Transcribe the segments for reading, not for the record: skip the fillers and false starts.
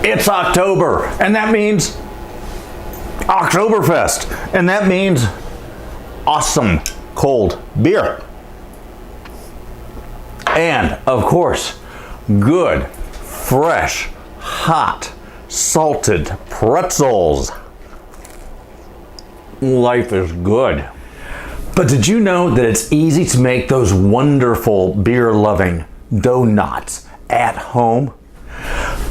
It's October, and that means Oktoberfest, and that means awesome cold beer. And, of course, good, fresh, hot, salted pretzels. Life is good. But did you know that it's easy to make those wonderful beer-loving donuts at home?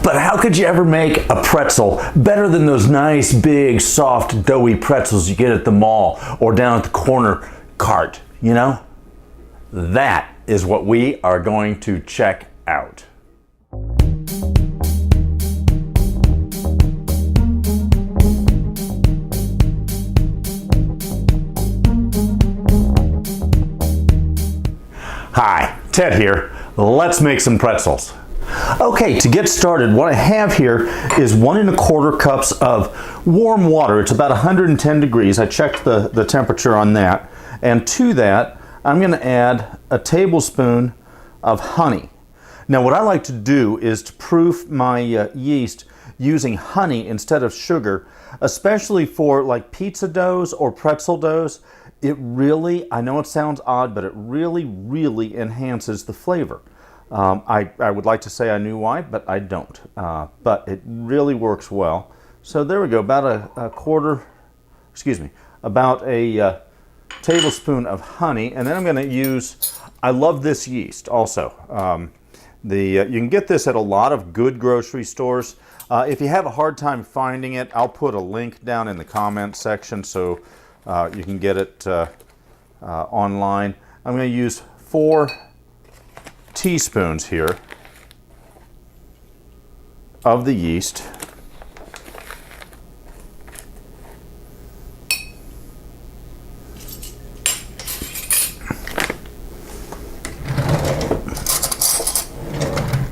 But how could you ever make a pretzel better than those nice, big, soft, doughy pretzels you get at the mall or down at the corner cart, you know? That is what we are going to check out. Hi, Ted here. Let's make some pretzels. Okay, to get started, what I have here is 1 1/4 cups of warm water. It's about 110 degrees. I checked the temperature on that. And to that, I'm going to add a tablespoon of honey. Now, what I like to do is to proof my yeast using honey instead of sugar, especially for like pizza doughs or pretzel doughs. It really, I know it sounds odd, but it really enhances the flavor. I would like to say I knew why, but I don't. But it really works well. So there we go, about about a tablespoon of honey. And then I'm going to use, I love this yeast also. You can get this at a lot of good grocery stores. If you have a hard time finding it, I'll put a link down in the comment section so you can get it online. I'm going to use 4 teaspoons here of the yeast.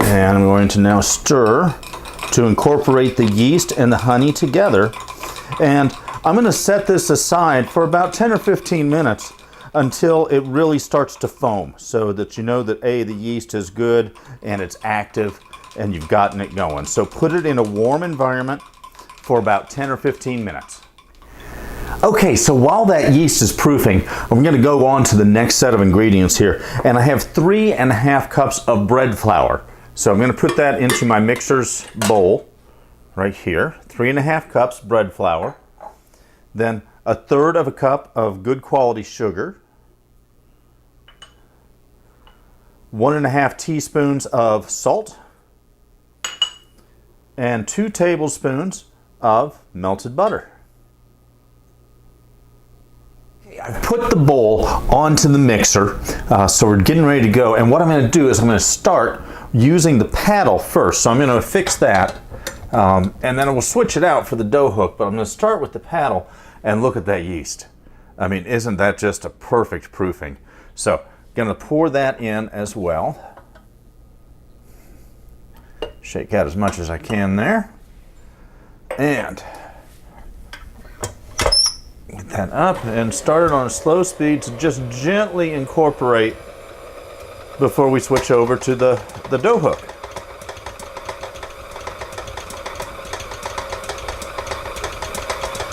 And I'm going to now stir to incorporate the yeast and the honey together. And I'm going to set this aside for about 10 or 15 minutes until it really starts to foam, so that you know that the yeast is good and it's active and you've gotten it going. So put it in a warm environment for about 10 or 15 minutes. Okay, so while that yeast is proofing, I'm going to go on to the next set of ingredients here. And I have 3 1/2 cups of bread flour. So I'm going to put that into my mixer's bowl right here. 3 1/2 cups bread flour. Then 1/3 cup of good quality sugar. 1 1/2 teaspoons of salt. And 2 tablespoons of melted butter. I put the bowl onto the mixer, so we're getting ready to go. And what I'm going to do is I'm going to start using the paddle first. So I'm going to fix that, and then I will switch it out for the dough hook. But I'm going to start with the paddle and look at that yeast. I mean, isn't that just a perfect proofing? So I'm going to pour that in as well. Shake out as much as I can there. And get that up and start it on a slow speed to just gently incorporate before we switch over to the dough hook.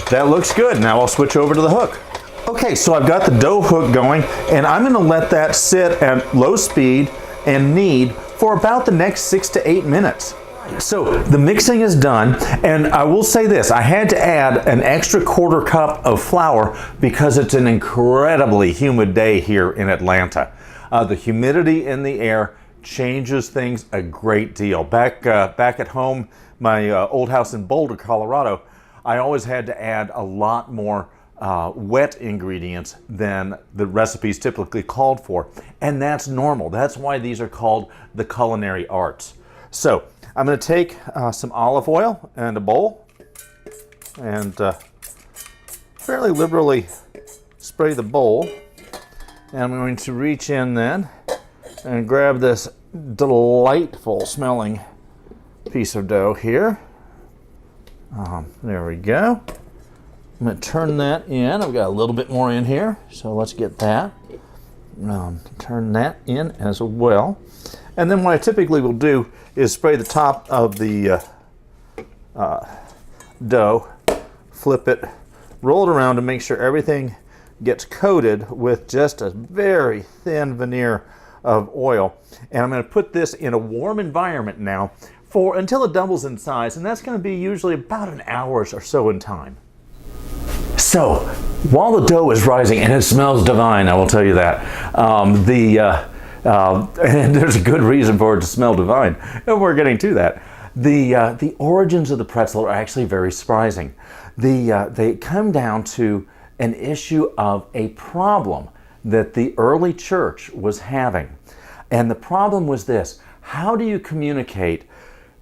That looks good. Now I'll switch over to the hook. Okay, so I've got the dough hook going, and I'm going to let that sit at low speed and knead for about the next 6 to 8 minutes. So the mixing is done, and I will say this, I had to add an extra 1/4 cup of flour because it's an incredibly humid day here in Atlanta. The humidity in the air changes things a great deal. Back at home, my old house in Boulder, Colorado, I always had to add a lot more wet ingredients than the recipes typically called for. And that's normal. That's why these are called the culinary arts. So I'm going to take some olive oil and a bowl and fairly liberally spray the bowl. And I'm going to reach in then and grab this delightful smelling piece of dough here. There we go. I'm going to turn that in. I've got a little bit more in here, so let's get that. Turn that in as well. And then what I typically will do is spray the top of the dough, flip it, roll it around to make sure everything gets coated with just a very thin veneer of oil. And I'm going to put this in a warm environment now until it doubles in size, and that's going to be usually about an hour or so in time. So while the dough is rising, and it smells divine, I will tell you that, and there's a good reason for it to smell divine, and we're getting to that. The origins of the pretzel are actually very surprising. They come down to an issue of a problem that the early church was having. And the problem was this: how do you communicate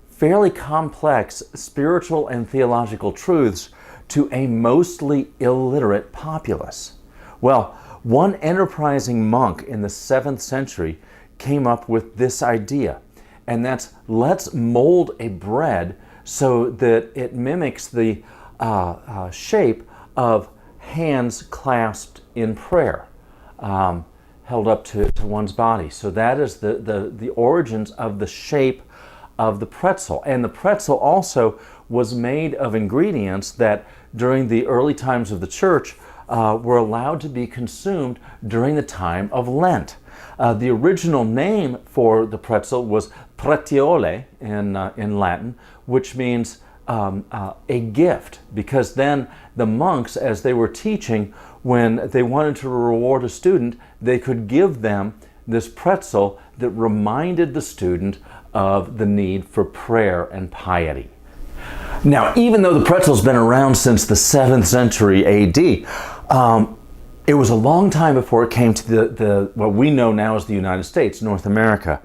fairly complex spiritual and theological truths to a mostly illiterate populace? Well, one enterprising monk in the 7th century came up with this idea, and that's, let's mold a bread so that it mimics the shape of hands clasped in prayer, held up to one's body. So that is the origins of the shape of the pretzel. And the pretzel also was made of ingredients that during the early times of the church were allowed to be consumed during the time of Lent. The original name for the pretzel was pretiole in Latin, which means a gift, because then the monks, as they were teaching, when they wanted to reward a student, they could give them this pretzel that reminded the student of the need for prayer and piety. Now, even though the pretzel's been around since the 7th century AD, it was a long time before it came to what we know now as the United States, North America.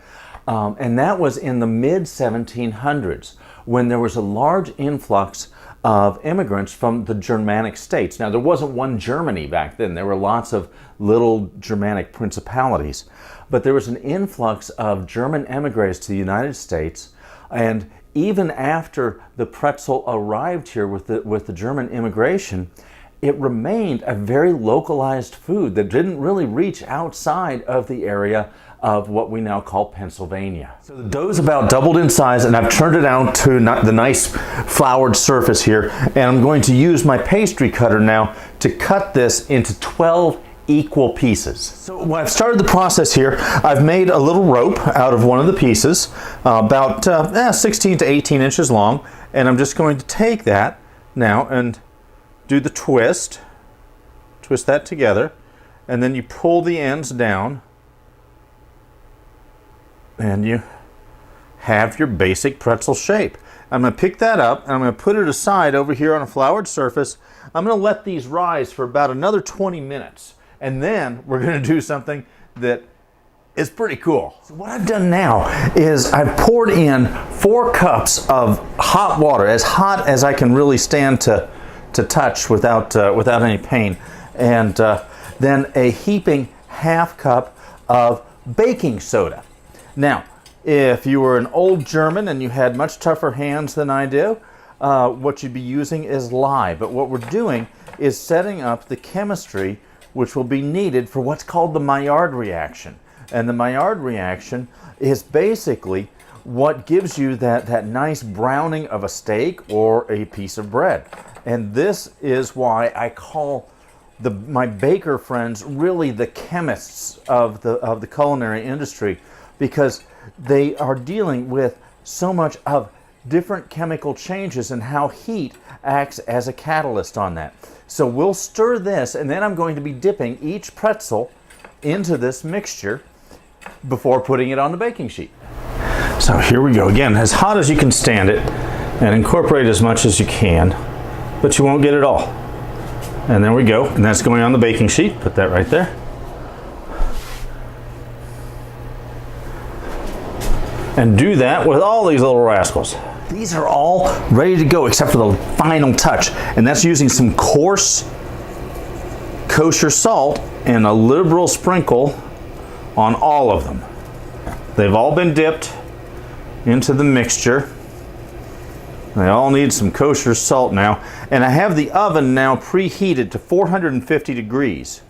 And that was in the mid-1700s, when there was a large influx of immigrants from the Germanic states. Now, there wasn't one Germany back then. There were lots of little Germanic principalities. But there was an influx of German emigres to the United States, and even after the pretzel arrived here with the German immigration, it remained a very localized food that didn't really reach outside of the area of what we now call Pennsylvania. So the dough's about doubled in size, and I've turned it out to the nice floured surface here, and I'm going to use my pastry cutter now to cut this into 12 equal pieces. So when I've started the process here, I've made a little rope out of one of the pieces, about 16 to 18 inches long, and I'm just going to take that now and do the twist that together, and then you pull the ends down, and you have your basic pretzel shape. I'm going to pick that up, and I'm going to put it aside over here on a floured surface. I'm going to let these rise for about another 20 minutes, and then we're going to do something that is pretty cool. So what I've done now is I've poured in 4 cups of hot water, as hot as I can really stand to touch without any pain, and then a heaping ½ cup of baking soda. Now, if you were an old German and you had much tougher hands than I do, what you'd be using is lye. But what we're doing is setting up the chemistry which will be needed for what's called the Maillard reaction. And the Maillard reaction is basically what gives you that nice browning of a steak or a piece of bread. And this is why I call my baker friends really the chemists of the culinary industry, because they are dealing with so much of different chemical changes and how heat acts as a catalyst on that. So we'll stir this, and then I'm going to be dipping each pretzel into this mixture before putting it on the baking sheet. So here we go. Again, as hot as you can stand it, and incorporate as much as you can, but you won't get it all. And there we go. And that's going on the baking sheet. Put that right there. And do that with all these little rascals. These are all ready to go except for the final touch, and that's using some coarse kosher salt and a liberal sprinkle on all of them. They've all been dipped into the mixture. They all need some kosher salt now, and I have the oven now preheated to 450 degrees.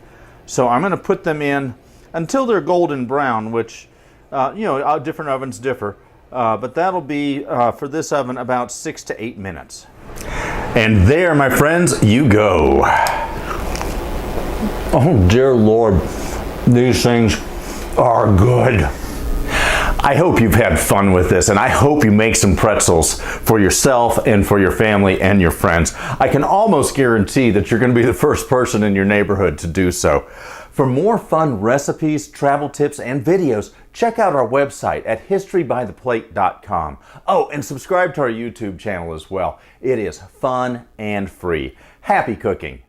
So I'm going to put them in until they're golden brown, which different ovens differ, but that'll be for this oven about 6 to 8 minutes. And there, my friends, you go. Oh dear Lord, these things are good. I hope you've had fun with this, and I hope you make some pretzels for yourself and for your family and your friends. I can almost guarantee that you're going to be the first person in your neighborhood to do so. For more fun recipes, travel tips, and videos, check out our website at historybytheplate.com. Oh, and subscribe to our YouTube channel as well. It is fun and free. Happy cooking!